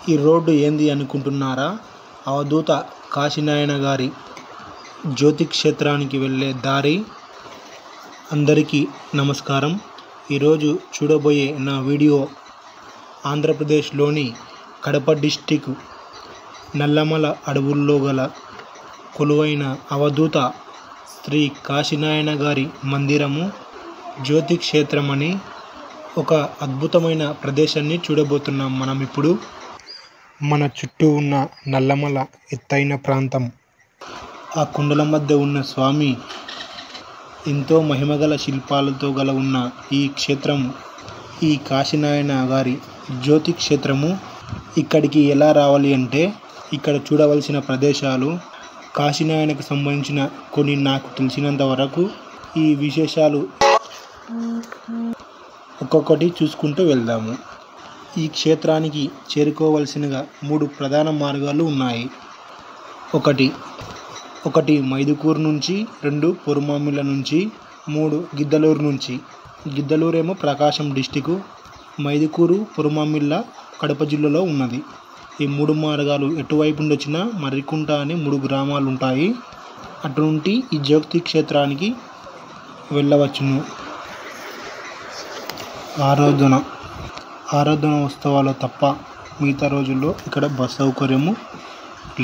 ఈ రోడ్డు ఏంది అనుకుంటున్నారా? అవధూత కాశీనాయన గారి జ్యోతి క్షేత్రానికి వెళ్ళే దారి. అందరికీ నమస్కారం. ఈరోజు చూడబోయే నా వీడియో ఆంధ్రప్రదేశ్లోని కడప డిస్టిక్ నల్లమల అడవుల్లో గల కొలువైన అవధూత శ్రీ కాశీనాయన గారి మందిరము జ్యోతి క్షేత్రం అని ఒక అద్భుతమైన ప్రదేశాన్ని చూడబోతున్నాం మనం ఇప్పుడు. మన చుట్టూ ఉన్న నల్లమల ఎత్తైన ప్రాంతం, ఆ కొండల మధ్య ఉన్న స్వామి ఎంతో మహిమగల శిల్పాలతో గల ఉన్న ఈ క్షేత్రము, ఈ కాశీనాయన గారి జ్యోతి క్షేత్రము. ఇక్కడికి ఎలా రావాలి అంటే, ఇక్కడ చూడవలసిన ప్రదేశాలు, కాశీనాయనకు సంబంధించిన కొన్ని నాకు తెలిసినంత వరకు ఈ విశేషాలు ఒక్కొక్కటి చూసుకుంటూ వెళ్దాము. ఈ క్షేత్రానికి చేరుకోవలసినగా 3 ప్రధాన మార్గాలు ఉన్నాయి. ఒకటి మైదుకూరు నుంచి, 2 పొరుమామిళ్ళ నుంచి, 3 గిద్దలూరు నుంచి. గిద్దలూరు ఏమో ప్రకాశం డిస్టికు, మైదుకూరు పొరుమామిళ్ళ కడప జిల్లాలో ఉన్నది. ఈ 3 మార్గాలు ఎటువైపు నుండి వచ్చినా మర్రికుంట అనే 3 గ్రామాలు ఉంటాయి. అటు నుండి ఈ జ్యోతి క్షేత్రానికి వెళ్ళవచ్చును. ఆరాధన ఉత్సవాలు తప్ప మిగతా రోజుల్లో ఇక్కడ బస్ సౌకర్యము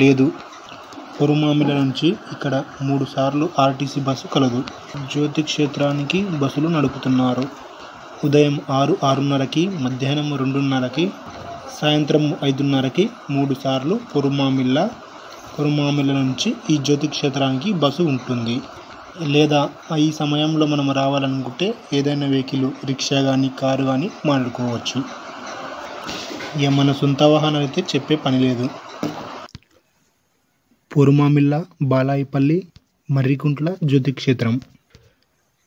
లేదు. పొరుమామిళ్ళ నుంచి ఇక్కడ 3 సార్లు ఆర్టీసీ బస్సు కలదు. జ్యోతి క్షేత్రానికి బస్సులు నడుపుతున్నారు. ఉదయం 6, 6:30కి, మధ్యాహ్నం 2:30కి, సాయంత్రం 5:30కి 3 సార్లు పొరుమామిళ్ళ నుంచి ఈ జ్యోతి క్షేత్రానికి బస్సు ఉంటుంది. లేదా ఈ సమయంలో మనం రావాలనుకుంటే ఏదైనా వెహికల్, రిక్షా కానీ, కారు కానీ మాట్లాడుకోవచ్చు. ఇక మన సొంత వాహనం అయితే చెప్పే పని లేదు. పొరుమామిళ్ళ, బాలాయపల్లి, మర్రికుంట్ల జ్యోతి క్షేత్రం,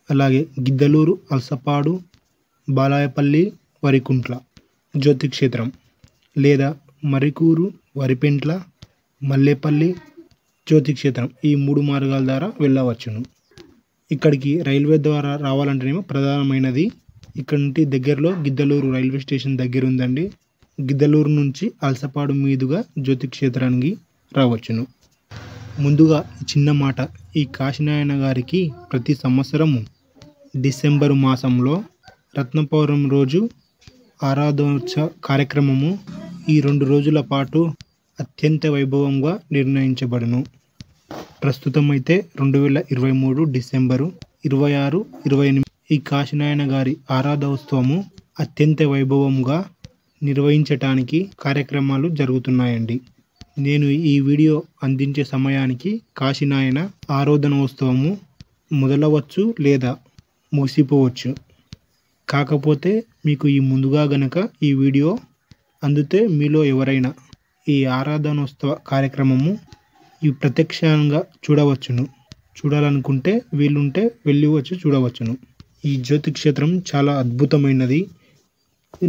అలాగే గిద్దలూరు, అల్సపాడు, బాలాయపల్లి, వరికుంట్ల జ్యోతి క్షేత్రం, లేదా మర్రికూరు, వరిపెంట్ల, మల్లేపల్లి జ్యోతి క్షేత్రం. ఈ 3 మార్గాల ద్వారా వెళ్ళవచ్చును. ఇక్కడికి రైల్వే ద్వారా రావాలంటేనేమో ప్రధానమైనది. ఇక్కడ నుండి దగ్గరలో గిద్దలూరు రైల్వే స్టేషన్ దగ్గర ఉందండి. గిద్దలూరు నుంచి అల్సపాడు మీదుగా జ్యోతి క్షేత్రానికి రావచ్చును. ముందుగా చిన్న మాట, ఈ కాశీనాయన గారికి ప్రతి సంవత్సరము డిసెంబరు మాసంలో రత్నపౌర్ణమి రోజు ఆరాధోత్సవ కార్యక్రమము ఈ 2 రోజుల పాటు అత్యంత వైభవంగా నిర్ణయించబడును. ప్రస్తుతం అయితే 2023 డిసెంబరు 26, 28 ఈ కాశీనాయన గారి ఆరాధోత్సవము అత్యంత వైభవంగా నిర్వహించటానికి కార్యక్రమాలు జరుగుతున్నాయండి. నేను ఈ వీడియో అందించే సమయానికి కాశీనాయన ఆరాధనోత్సవము మొదలవచ్చు లేదా ముగిసిపోవచ్చు. కాకపోతే మీకు ఈ ముందుగా గనక ఈ వీడియో అందితే మీలో ఎవరైనా ఈ ఆరాధనోత్సవ కార్యక్రమము ఈ ప్రత్యక్షంగా చూడాలనుకుంటే వీలుంటే వెళ్ళవచ్చు, చూడవచ్చును. ఈ జ్యోతి క్షేత్రం చాలా అద్భుతమైనది.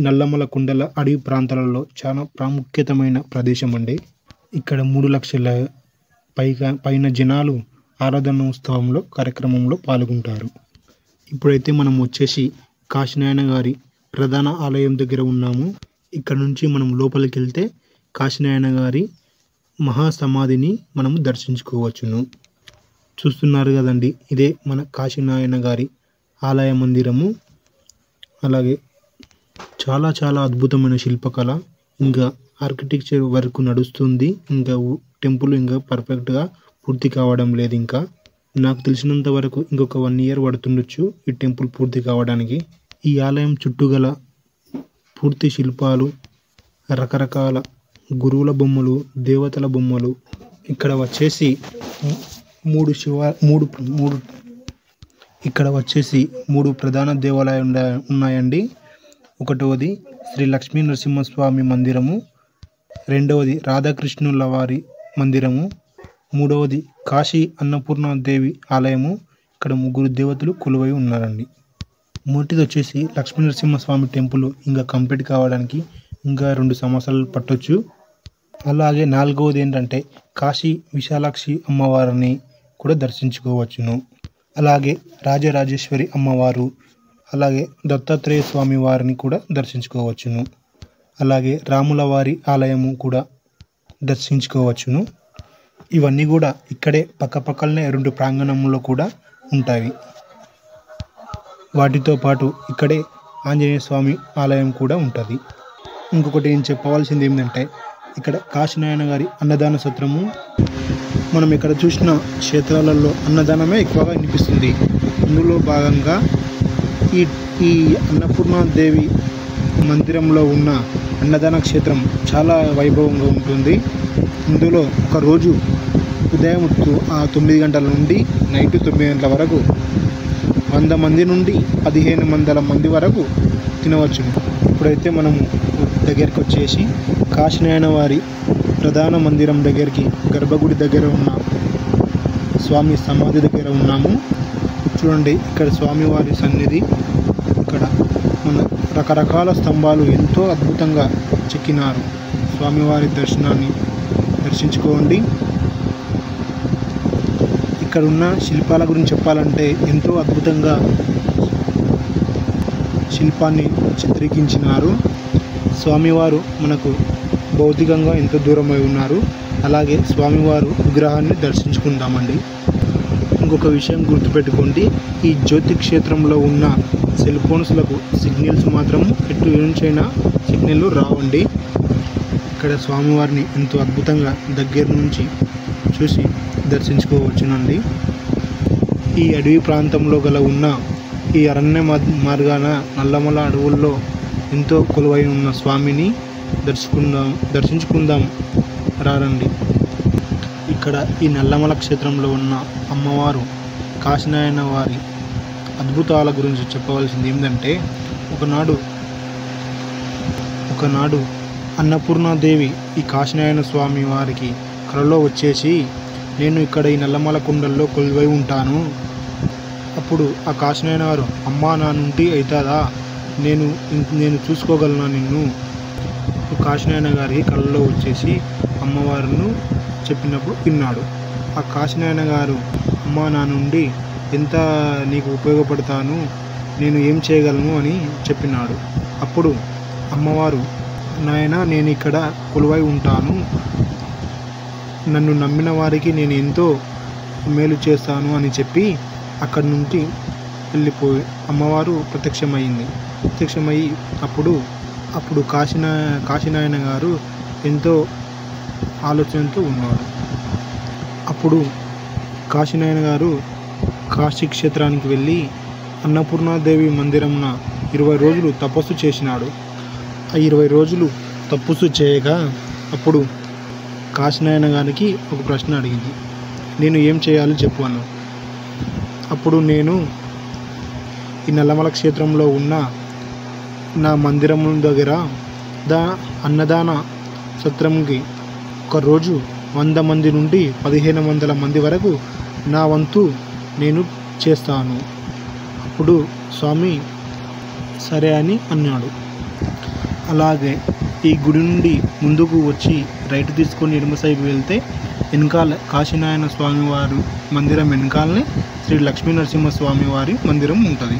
నల్లమల కొండల అడవి ప్రాంతాలలో చాలా ప్రాముఖ్యతమైన ప్రదేశం అండి. ఇక్కడ 3 లక్షల పైన జనాలు ఆరాధనోత్సవంలో కార్యక్రమంలో పాల్గొంటారు. ఇప్పుడైతే మనం వచ్చేసి కాశీనాయన గారి ప్రధాన ఆలయం దగ్గర ఉన్నాము. ఇక్కడ నుంచి మనం లోపలికి వెళ్తే కాశీనాయన గారి మహాసమాధిని మనము దర్శించుకోవచ్చును. చూస్తున్నారు కదండి, ఇదే మన కాశీనాయన గారి ఆలయ మందిరము. అలాగే చాలా అద్భుతమైన శిల్పకళ, ఇంకా ఆర్కిటెక్చర్ వర్క్ నడుస్తుంది. ఇంకా టెంపుల్ ఇంకా పర్ఫెక్ట్గా పూర్తి కావడం లేదు. ఇంకా నాకు తెలిసినంత వరకు ఇంకొక 1 ఇయర్ పడుతుండొచ్చు ఈ టెంపుల్ పూర్తి కావడానికి. ఈ ఆలయం చుట్టూ గల పూర్తి శిల్పాలు, రకరకాల గురువుల బొమ్మలు, దేవతల బొమ్మలు. ఇక్కడ వచ్చేసి 3 ప్రధాన దేవాలయాలు ఉన్నాయండి. ఒకటవది శ్రీ లక్ష్మీ నరసింహస్వామి మందిరము, 2వది రాధాకృష్ణుల వారి మందిరము, 3వది కాశీ అన్నపూర్ణాదేవి ఆలయము. ఇక్కడ 3 దేవతలు కొలువై ఉన్నారండి. మొదటిది వచ్చేసి లక్ష్మీ నరసింహస్వామి టెంపుల్ ఇంకా కంప్లీట్ కావడానికి ఇంకా 2 సంవత్సరాలు పట్టొచ్చు. అలాగే 4వది ఏంటంటే కాశీ విశాలాక్షి అమ్మవారిని కూడా దర్శించుకోవచ్చును. అలాగే రాజరాజేశ్వరి అమ్మవారు, అలాగే దత్తాత్రేయ స్వామి వారిని కూడా దర్శించుకోవచ్చును. అలాగే రాముల వారి ఆలయము కూడా దర్శించుకోవచ్చును. ఇవన్నీ కూడా ఇక్కడే పక్కపక్కలనే 2 ప్రాంగణంలో కూడా ఉంటాయి. వాటితో పాటు ఇక్కడే ఆంజనేయ స్వామి ఆలయం కూడా ఉంటుంది. ఇంకొకటి నేను చెప్పవలసింది ఏంటంటే ఇక్కడ కాశీనారాయణ గారి అన్నదాన సత్రము. మనం ఇక్కడ చూసిన క్షేత్రాలలో అన్నదానమే ఎక్కువగా వినిపిస్తుంది. ఇందులో భాగంగా ఈ అన్నపూర్ణాదేవి మందిరంలో ఉన్న అన్నదాన క్షేత్రం చాలా వైభవంగా ఉంటుంది. ఇందులో ఒక రోజు ఉదయం 9 గంటల నుండి నైట్ 9 గంటల వరకు 100 మంది నుండి 1500 మంది వరకు తినవచ్చు. ఇప్పుడైతే మనము దగ్గరికి వచ్చేసి కాశీనారాయణ వారి ప్రధాన మందిరం దగ్గరికి గర్భగుడి దగ్గర ఉన్న స్వామి సమాధి దగ్గర ఉన్నాము. చూడండి, ఇక్కడ స్వామివారి సన్నిధి. ఇక్కడ మన రకరకాల స్తంభాలు ఎంతో అద్భుతంగా చెక్కినారు. స్వామివారి దర్శనాన్ని దర్శించుకోండి. ఇక్కడ ఉన్న శిల్పాల గురించి చెప్పాలంటే ఎంతో అద్భుతంగా శిల్పాన్ని చిత్రీకరించినారు. స్వామివారు మనకు భౌతికంగా ఎంతో దూరమై ఉన్నారు. అలాగే స్వామివారు విగ్రహాన్ని దర్శించుకుందామండి. ఇంకొక విషయం గుర్తుపెట్టుకోండి, ఈ జ్యోతి క్షేత్రంలో ఉన్న సెల్ ఫోన్స్లకు సిగ్నల్స్ మాత్రం ఎటు నుంచైనా సిగ్నల్ రావండి. ఇక్కడ స్వామివారిని ఎంతో అద్భుతంగా దగ్గర నుంచి చూసి దర్శించుకోవచ్చునండి. ఈ అడవి ప్రాంతంలో గల ఉన్న ఈ అరణ్య మార్గాన నల్లమల అడవుల్లో ఎంతో కొలువై ఉన్న స్వామిని దర్శించుకుందాం రండి. ఇక్కడ ఈ నల్లమల క్షేత్రంలో ఉన్న అమ్మవారు కాశీనారాయణ వారి అద్భుతాల గురించి చెప్పవలసింది ఏంటంటే ఒకనాడు అన్నపూర్ణాదేవి ఈ కాశీనారాయణ స్వామి వారికి కలలో వచ్చేసి, నేను ఇక్కడ ఈ నల్లమల కొండల్లో కొలువై ఉంటాను. అప్పుడు ఆ కాశీనారాయణ వారు, అమ్మా నా నుండి అవుతుందా, నేను చూసుకోగలను నిన్ను. కాశీనారాయణ గారి కళ్ళలో వచ్చేసి అమ్మవారిని చెప్పినప్పుడు విన్నాడు. ఆ కాశీనారాయణ గారు, అమ్మా నా నుండి ఎంత నీకు ఉపయోగపడతాను, నేను ఏం చేయగలను అని చెప్పినాడు. అప్పుడు అమ్మవారు, నాయన నేను ఇక్కడ కొలువై ఉంటాను, నన్ను నమ్మిన వారికి నేను ఎంతో మేలు చేస్తాను అని చెప్పి అక్కడి నుండి వెళ్ళిపోయి అమ్మవారు ప్రత్యక్షమయ్యి అప్పుడు కాశీనారాయణ గారు ఎంతో ఆలోచనతో ఉన్నాడు. అప్పుడు కాశీనారాయణ గారు కాశీ క్షేత్రానికి వెళ్ళి అన్నపూర్ణాదేవి మందిరంన 20 రోజులు తపస్సు చేసినాడు. ఆ 20 రోజులు తపస్సు చేయగా అప్పుడు కాశీనారాయణ గారికి ఒక ప్రశ్న అడిగింది, నేను ఏం చేయాలో చెప్పు అన్న. అప్పుడు నేను ఈ నల్లమల క్షేత్రంలో ఉన్న నా మందిరం దగ్గర అన్నదాన సత్రంకి ఒకరోజు 100 మంది నుండి 1500 మంది వరకు నా వంతు నేను చేస్తాను. అప్పుడు స్వామి సరే అని అన్నాడు. అలాగే ఈ గుడి నుండి ముందుకు వచ్చి రైట్ తీసుకొని ఎడమ సైడ్ వెళ్తే వెనకాల కాశీనారాయణ స్వామి వారి మందిరం వెనకాలనే శ్రీ లక్ష్మీ నరసింహస్వామి వారి మందిరం ఉంటుంది.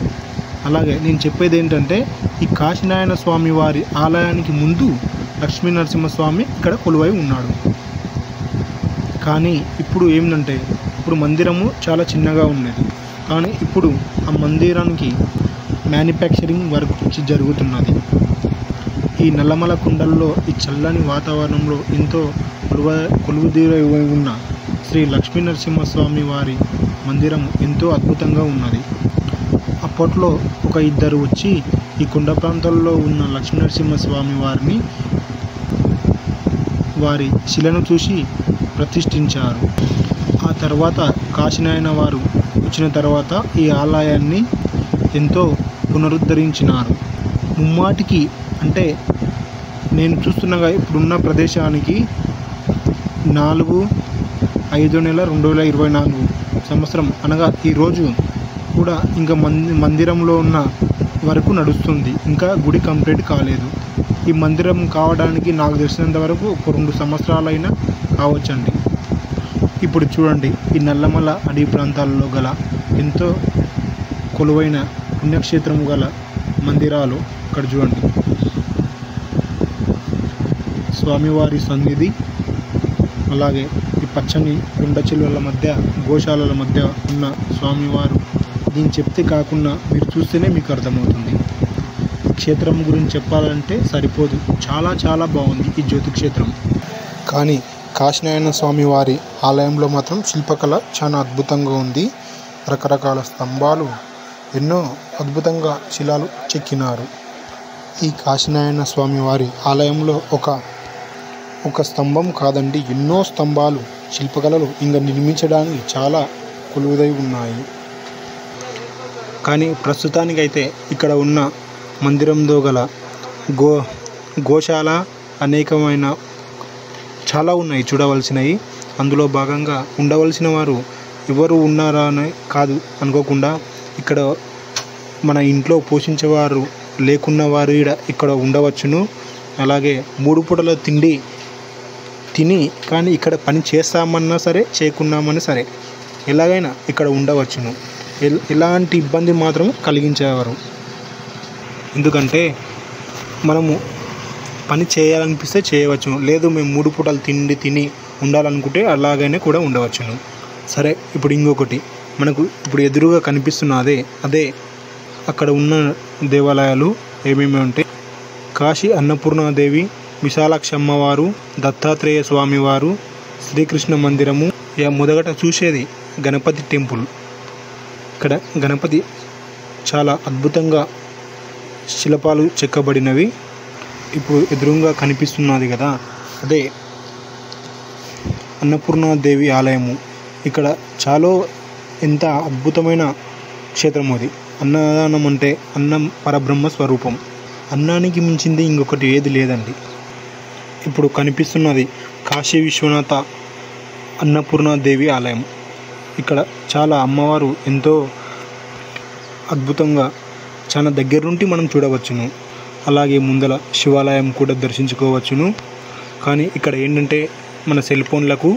అలాగే నేను చెప్పేది ఏంటంటే ఈ కాశీనారాయణ స్వామి వారి ఆలయానికి ముందు లక్ష్మీ నరసింహస్వామి ఇక్కడ కొలువై ఉన్నాడు. కానీ ఇప్పుడు ఏంటంటే ఇప్పుడు మందిరము చాలా చిన్నగా ఉన్నది. కానీ ఇప్పుడు ఆ మందిరానికి మ్యానుఫ్యాక్చరింగ్ వర్క్ జరుగుతున్నది. ఈ నల్లమల కొండల్లో ఈ చల్లని వాతావరణంలో ఎంతో కొలువుదీరై ఉన్న శ్రీ లక్ష్మీ నరసింహస్వామి వారి మందిరం ఎంతో అద్భుతంగా ఉన్నది. అప్పట్లో ఒక ఇద్దరు వచ్చి ఈ కొండ ప్రాంతాల్లో ఉన్న లక్ష్మీ నరసింహస్వామి వారి శిలను చూసి ప్రతిష్ఠించారు. ఆ తర్వాత కాశీనారాయణ వారు వచ్చిన తర్వాత ఈ ఆలయాన్ని ఎంతో పునరుద్ధరించినారు. ముమ్మాటికి అంటే నేను చూస్తున్నగా ఇప్పుడున్న ప్రదేశానికి 4/5/2024 సంవత్సరం అనగా ఈరోజు కూడా ఇంకా మందిరంలో ఉన్న వరకు నడుస్తుంది. ఇంకా గుడి కంప్లీట్ కాలేదు. ఈ మందిరం కావడానికి నాకు తెలిసినంత వరకు ఒక 2 సంవత్సరాలైనా కావచ్చండి. ఇప్పుడు చూడండి, ఈ నల్లమల అడవి ప్రాంతాల్లో గల ఎంతో కొలువైన పుణ్యక్షేత్రము గల మందిరాలు ఇక్కడ చూడండి. స్వామివారి సన్నిధి, అలాగే ఈ పచ్చని కొండ చిలువల మధ్య గోశాలల మధ్య ఉన్న స్వామివారు. దీన్ని చెప్తే కాకుండా మీరు చూస్తేనే మీకు అర్థమవుతుంది. క్షేత్రం గురించి చెప్పాలంటే సరిపోదు, చాలా చాలా బాగుంది ఈ జ్యోతి క్షేత్రం. కానీ కాశీనారాయణ స్వామి వారి ఆలయంలో మాత్రం శిల్పకళ చాలా అద్భుతంగా ఉంది. రకరకాల స్తంభాలు, ఎన్నో అద్భుతంగా శిలాలు చెక్కినారు. ఈ కాశీనారాయణ స్వామి వారి ఆలయంలో ఒక స్తంభం కాదండి, ఎన్నో స్తంభాలు, శిల్పకళలు ఇంకా నిర్మించడానికి చాలా కొలువుదై ఉన్నాయి. కానీ ప్రస్తుతానికైతే ఇక్కడ ఉన్న మందిరంలో గల గోశాల అనేకమైన చాలా ఉన్నాయి చూడవలసినవి. అందులో భాగంగా ఉండవలసిన వారు ఎవరు ఉన్నారా అని కాదు అనుకోకుండా, ఇక్కడ మన ఇంట్లో పోషించేవారు లేకున్న వారు ఇక్కడ ఉండవచ్చును. అలాగే 3 పూటల తిండి తిని కానీ ఇక్కడ పని చేస్తామన్నా సరే చేయకున్నామన్నా సరే ఎలాగైనా ఇక్కడ ఉండవచ్చును. ఎలాంటి ఇబ్బంది మాత్రం కలిగించేవారు. ఎందుకంటే మనము పని చేయాలనిపిస్తే చేయవచ్చును, లేదు మేము 3 పూటలు తిండి తిని ఉండాలనుకుంటే అలాగైనా కూడా ఉండవచ్చును. సరే, ఇప్పుడు ఇంకొకటి మనకు ఇప్పుడు ఎదురుగా కనిపిస్తున్నదే అదే అక్కడ ఉన్న దేవాలయాలు ఏమేమి అంటే కాశీ అన్నపూర్ణాదేవి, విశాలాక్షి అమ్మవారు, దత్తాత్రేయ స్వామివారు, శ్రీకృష్ణ మందిరము. మొదట చూసేది గణపతి టెంపుల్. ఇక్కడ గణపతి చాలా అద్భుతంగా శిల్పాలు చెక్కబడినవి. ఇప్పుడు ఎదురుగా కనిపిస్తున్నది కదా అదే అన్నపూర్ణాదేవి ఆలయము. ఇక్కడ చాలా ఎంత అద్భుతమైన క్షేత్రం అది. అన్నదానం అంటే అన్నం పరబ్రహ్మ స్వరూపం. అన్నానికి మించింది ఇంకొకటి ఏది లేదండి. ఇప్పుడు కనిపిస్తున్నది కాశీ విశ్వనాథ అన్నపూర్ణాదేవి ఆలయం. ఇక్కడ చాలా అమ్మవారు ఎంతో అద్భుతంగా చాలా దగ్గర నుండి మనం చూడవచ్చును. అలాగే ముందల శివాలయం కూడా దర్శించుకోవచ్చును. కానీ ఇక్కడ ఏంటంటే మన సెల్ ఫోన్లకు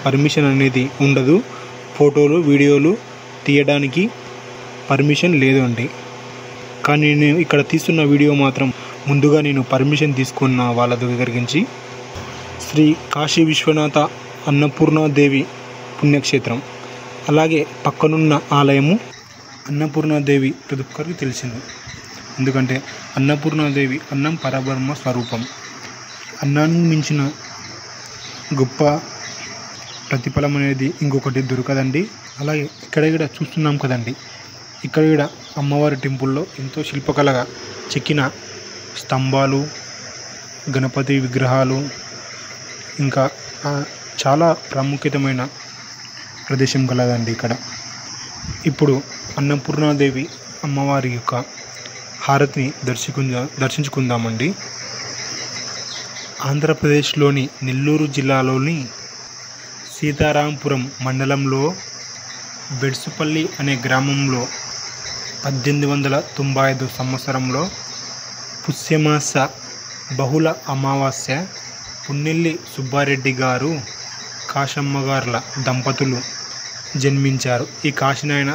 పర్మిషన్ అనేది ఉండదు. ఫోటోలు వీడియోలు తీయడానికి పర్మిషన్ లేదు అండి. కానీ నేను ఇక్కడ తీస్తున్న వీడియో మాత్రం ముందుగా నేను పర్మిషన్ తీసుకున్న వాళ్ళ దగ్గర నుంచి. శ్రీ కాశీ విశ్వనాథ అన్నపూర్ణాదేవి పుణ్యక్షేత్రం. అలాగే పక్కనున్న ఆలయము అన్నపూర్ణాదేవి ప్రతి ఒక్కరికి తెలిసింది. ఎందుకంటే అన్నపూర్ణాదేవి అన్నం పరబ్రహ్మ స్వరూపం. అన్నాన్ని మించిన గొప్ప ప్రతిఫలం అనేది ఇంకొకటి దొరకదండి. అలాగే ఇక్కడ చూస్తున్నాం కదండి, ఇక్కడ అమ్మవారి టెంపుల్లో ఎంతో శిల్పకళగా చెక్కిన స్తంభాలు, గణపతి విగ్రహాలు, ఇంకా చాలా ప్రాముఖ్యతమైన ప్రదేశం కలదండి ఇక్కడ. ఇప్పుడు అన్నపూర్ణాదేవి అమ్మవారి యొక్క హారతిని దర్శించుకుందామండి. ఆంధ్రప్రదేశ్లోని నెల్లూరు జిల్లాలోని సీతారాంపురం మండలంలో బెడ్సుపల్లి అనే గ్రామంలో 1895 సంవత్సరంలో పుష్యమాస బహుళ అమావాస్య పున్నెల్లి సుబ్బారెడ్డి గారు, కాశమ్మ గార్ల దంపతులు జన్మించారు. ఈ కాశీనారాయణ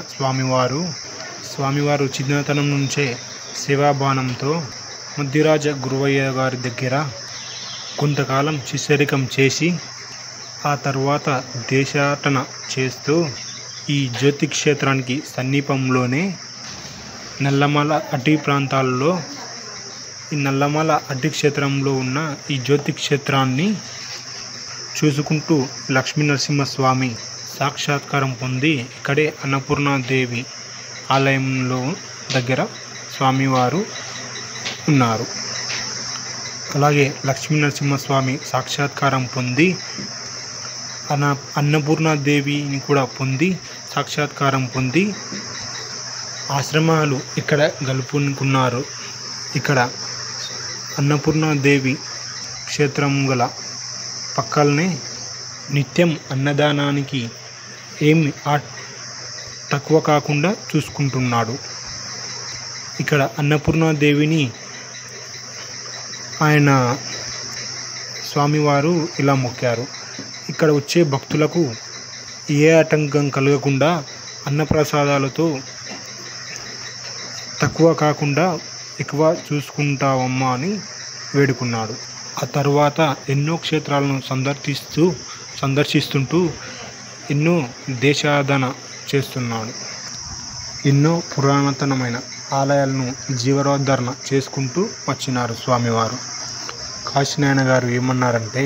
స్వామివారు చిన్నతనం నుంచే సేవాబాణంతో ముద్దిరాజ గురువయ్య గారి దగ్గర కొంతకాలం శిష్యరికం చేసి ఆ తర్వాత దేశాటన చేస్తూ ఈ జ్యోతి క్షేత్రానికి సమీపంలోనే నల్లమల అటవీ ప్రాంతాల్లో ఈ నల్లమల అటవీ క్షేత్రంలో ఉన్న ఈ జ్యోతి క్షేత్రాన్ని చూసుకుంటూ లక్ష్మీ నరసింహస్వామి సాక్షాత్కారం పొంది ఇక్కడే అన్నపూర్ణాదేవి ఆలయంలో దగ్గర స్వామివారు ఉన్నారు. అలాగే లక్ష్మీ నరసింహస్వామి సాక్షాత్కారం పొంది అన్నపూర్ణాదేవిని కూడా పొంది సాక్షాత్కారం పొంది ఆశ్రమాలు ఇక్కడ గలుపుకున్నారు. ఇక్కడ అన్నపూర్ణాదేవి క్షేత్రం గల పక్కలనే నిత్యం అన్నదానానికి ఏమి తక్కువ కాకుండా చూసుకుంటున్నాడు. ఇక్కడ అన్నపూర్ణాదేవిని ఆయన స్వామివారు ఇలా మొక్కారు. ఇక్కడ వచ్చే భక్తులకు ఏ ఆటంకం కలగకుండా అన్నప్రసాదాలతో తక్కువ కాకుండా ఎక్కువ చూసుకుంటావమ్మా అని వేడుకున్నాడు. ఆ తరువాత ఎన్నో క్షేత్రాలను సందర్శిస్తుంటూ ఎన్నో దేశాటన చేస్తున్నాడు. ఎన్నో పురాతనమైన ఆలయాలను జీవనోద్ధరణ చేసుకుంటూ వచ్చినారు స్వామివారు. కాశీనాయన గారు ఏమన్నారంటే,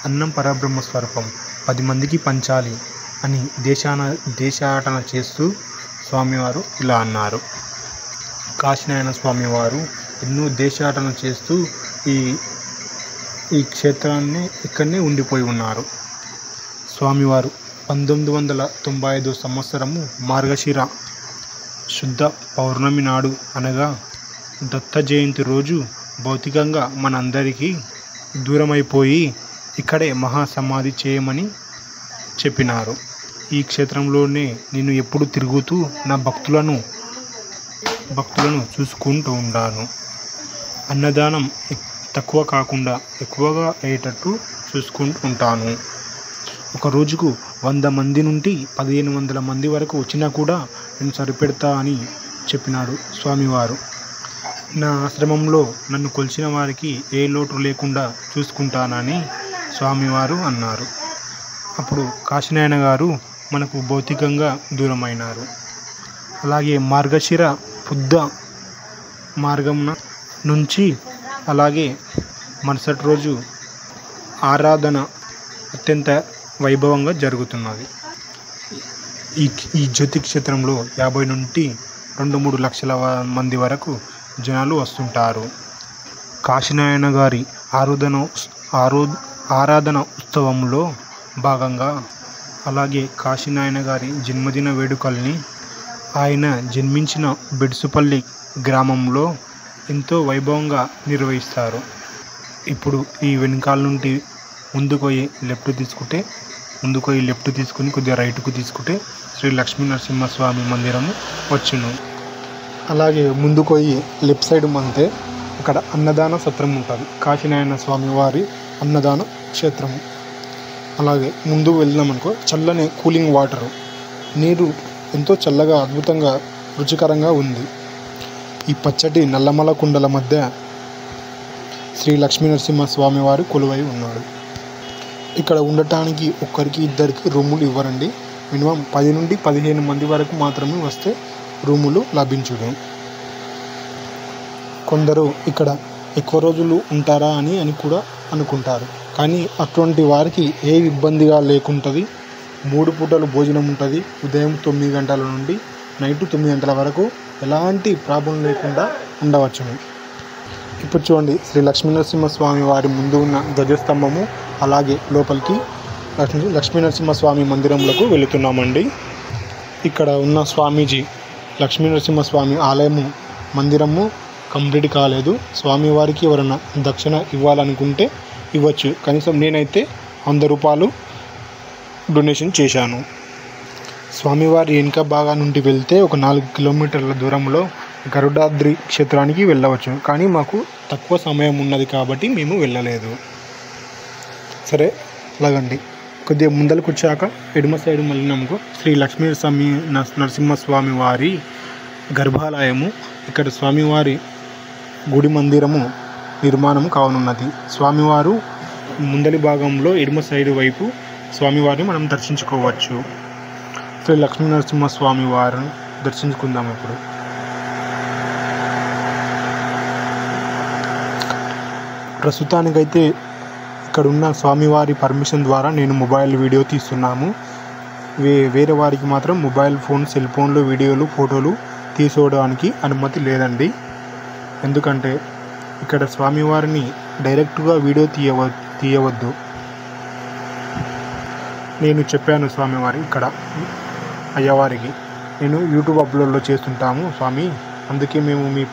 అన్నం పరబ్రహ్మ స్వరూపం, 10 మందికి పంచాలి అని దేశాటన చేస్తూ స్వామివారు ఇలా అన్నారు. కాశీనాయన స్వామివారు ఎన్నో దేశాటన చేస్తూ ఈ క్షేత్రాన్ని ఇక్కడనే ఉండిపోయి ఉన్నారు. స్వామివారు 1995 సంవత్సరము మార్గశిర శుద్ధ పౌర్ణమి నాడు అనగా దత్త జయంతి రోజు భౌతికంగా మనందరికీ దూరమైపోయి ఇక్కడే మహాసమాధి చేయమని చెప్పినారు. ఈ క్షేత్రంలోనే నేను ఎప్పుడు తిరుగుతూ నా భక్తులను చూసుకుంటూ ఉంటాను. అన్నదానం తక్కువ కాకుండా ఎక్కువగా అయ్యేటట్టు చూసుకుంటూ ఉంటాను. ఒక రోజుకు 100 మంది నుండి 1500 మంది వరకు వచ్చినా కూడా నేను సరిపెడతా అని చెప్పినాడు స్వామివారు. నా ఆశ్రమంలో నన్ను కొలిచిన వారికి ఏ లోటు లేకుండా చూసుకుంటానని స్వామివారు అన్నారు. అప్పుడు కాశీనాయన గారు మనకు భౌతికంగా దూరమైనారు. అలాగే మార్గశిర బుద్ధ మార్గం నుంచి అలాగే మరుసటి రోజు ఆరాధన అత్యంత వైభవంగా జరుగుతున్నది. ఈ జ్యోతి క్షేత్రంలో 50 నుండి 2-3 లక్షల మంది వరకు జనాలు వస్తుంటారు. కాశీనాయన గారి ఆరాధన ఉత్సవంలో భాగంగా అలాగే కాశీనాయన గారి జన్మదిన వేడుకల్ని ఆయన జన్మించిన బెడ్సుపల్లి గ్రామంలో ఎంతో వైభవంగా నిర్వహిస్తారు. ఇప్పుడు ఈ వెనకాల నుండి ముందుకు పోయి లెఫ్ట్ తీసుకుని కొద్దిగా రైట్కు తీసుకుంటే శ్రీ లక్ష్మీ నరసింహస్వామి మందిరము వచ్చును. అలాగే ముందుకు పోయి లెఫ్ట్ సైడ్ మంతే అక్కడ అన్నదాన సత్రం ఉంటుంది. కాశీనాయన స్వామి వారి అన్నదాన క్షేత్రము. అలాగే ముందు వెళ్ళినామనుకో చల్లని కూలింగ్ వాటరు, నీరు ఎంతో చల్లగా అద్భుతంగా రుచికరంగా ఉంది. ఈ పచ్చటి నల్లమల కుండల మధ్య శ్రీ లక్ష్మీ నరసింహస్వామి వారు కొలువై ఉన్నాడు. ఇక్కడ ఉండటానికి ఒక్కరికి 2కి రూములు ఇవ్వరండి. మినిమం 10 నుండి 15 మంది వరకు మాత్రమే వస్తే రూములు లభించును. కొందరు ఇక్కడ ఎక్కువ రోజులు ఉంటారా అని కూడా అనుకుంటారు. కానీ అటువంటి వారికి ఏ ఇబ్బందిగా లేకుంటుంది. 3 పూటలు భోజనం ఉంటుంది. ఉదయం 9 గంటల నుండి నైట్ 9 గంటల వరకు ఎలాంటి ప్రాబ్లం లేకుండా ఉండవచ్చును. ఇప్పుడు చూడండి, శ్రీ లక్ష్మీనరసింహస్వామి వారి ముందు ఉన్న ధ్వజస్తంభము, అలాగే లోపలికి లక్ష్మీనరసింహస్వామి మందిరంలోకి వెళుతున్నామండి. ఇక్కడ ఉన్న స్వామీజీ లక్ష్మీనరసింహస్వామి ఆలయము మందిరము కంప్లీట్ కాలేదు. స్వామివారికి ఎవరైనా దక్షిణ ఇవ్వాలనుకుంటే ఇవ్వచ్చు. కనీసం నేనైతే 100 రూపాయలు డొనేషన్ చేశాను. స్వామివారి వెనుక భాగా నుండి వెళ్తే ఒక 4 కిలోమీటర్ల దూరంలో గరుడాద్రి క్షేత్రానికి వెళ్ళవచ్చు. కానీ మాకు తక్కువ సమయం ఉన్నది కాబట్టి మేము వెళ్ళలేదు. సరే అలాగండి. కొద్దిగా ముందరకు వచ్చాక ఎడమ సైడ్ మళ్ళీ శ్రీ లక్ష్మీ నరసింహస్వామి వారి గర్భాలయము, ఇక్కడ స్వామివారి గుడి మందిరము నిర్మాణం కానున్నది. స్వామివారు ముందలి భాగంలో ఎడమ సైడ్ వైపు స్వామివారిని మనం దర్శించుకోవచ్చు. శ్రీ లక్ష్మీ నరసింహస్వామి వారిని దర్శించుకుందాం. ఇప్పుడు ప్రస్తుతానికైతే ఇక్కడున్న స్వామివారి పర్మిషన్ ద్వారా నేను మొబైల్ వీడియో తీస్తున్నాము. వేరే వారికి మాత్రం మొబైల్ ఫోన్, సెల్ ఫోన్లో వీడియోలు, ఫోటోలు తీసుకోవడానికి అనుమతి లేదండి. ఎందుకంటే ఇక్కడ స్వామివారిని డైరెక్ట్గా వీడియో తీయవద్దు. నేను చెప్పాను స్వామివారి ఇక్కడ అయ్యవారికి, నేను యూట్యూబ్ అప్లోడ్లో చేస్తుంటాము స్వామి, అందుకే మేము మీ